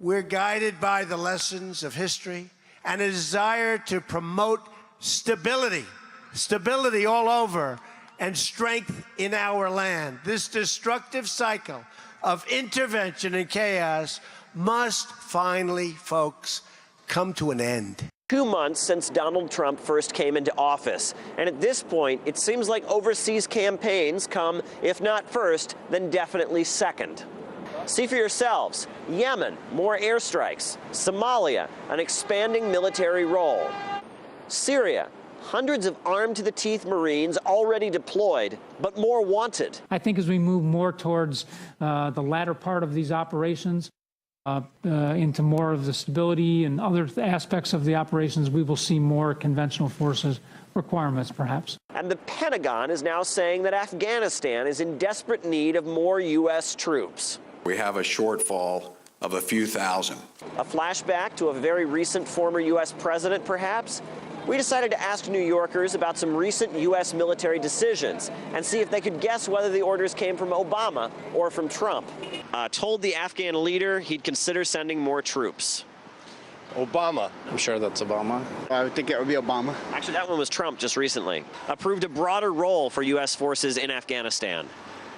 We're guided by the lessons of history and a desire to promote stability all over, and strength in our land. This destructive cycle of intervention and chaos must finally, folks, come to an end. 2 months since Donald Trump first came into office. And at this point, it seems like overseas campaigns come, if not first, then definitely second. See for yourselves. Yemen, more airstrikes. Somalia, an expanding military role. Syria, hundreds of armed-to-the-teeth Marines already deployed, but more wanted. I think as we move more towards the latter part of these operations, into more of the stability and other aspects of the operations, we will see more conventional forces requirements, perhaps. And the Pentagon is now saying that Afghanistan is in desperate need of more U.S. troops. We have a shortfall of a few thousand. A flashback to a very recent former U.S. president, perhaps? We decided to ask New Yorkers about some recent U.S. military decisions and see if they could guess whether the orders came from Obama or from Trump. Told the Afghan leader he'd consider sending more troops. Obama. I'm sure that's Obama. I would think it would be Obama. Actually, that one was Trump just recently. Approved a broader role for U.S. forces in Afghanistan.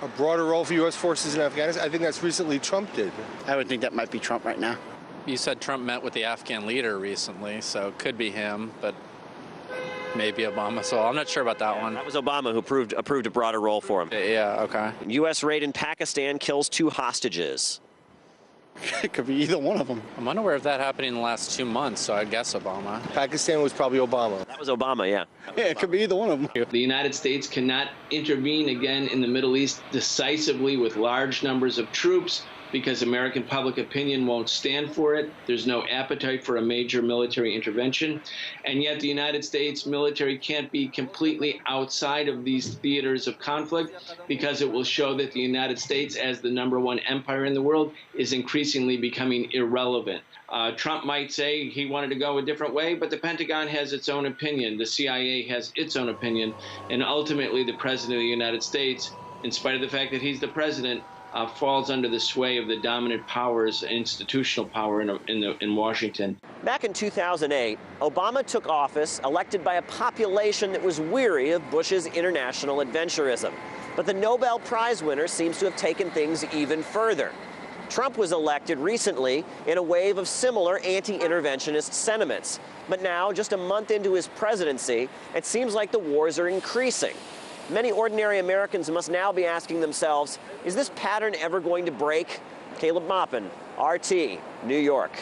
A broader role for U.S. forces in Afghanistan? I think that's recently Trump did. I would think that might be Trump right now. You said Trump met with the Afghan leader recently, so it could be him, but maybe Obama. So I'm not sure about that one. That was Obama who approved a broader role for him. Yeah, okay. U.S. raid in Pakistan kills 2 hostages. It could be either one of them. I'm unaware of that happening in the last 2 months, so I'd guess Obama. Pakistan was probably Obama. That was Obama, yeah. Yeah, it could be either one of them. The United States cannot intervene again in the Middle East decisively with large numbers of troops because American public opinion won't stand for it. There's no appetite for a major military intervention. And yet the United States military can't be completely outside of these theaters of conflict because it will show that the United States, as the #1 empire in the world, is increasingly becoming irrelevant. Trump might say he wanted to go a different way, but the Pentagon has its own opinion. The CIA has its own opinion. And ultimately, the President of the United States, in spite of the fact that he's the president, falls under the sway of the dominant powers, institutional power in Washington. Back in 2008, Obama took office elected by a population that was weary of Bush's international adventurism. But the Nobel Prize winner seems to have taken things even further. Trump was elected recently in a wave of similar anti-interventionist sentiments. But now, just a month into his presidency, it seems like the wars are increasing. Many ordinary Americans must now be asking themselves, is this pattern ever going to break? Caleb Maupin, RT, New York.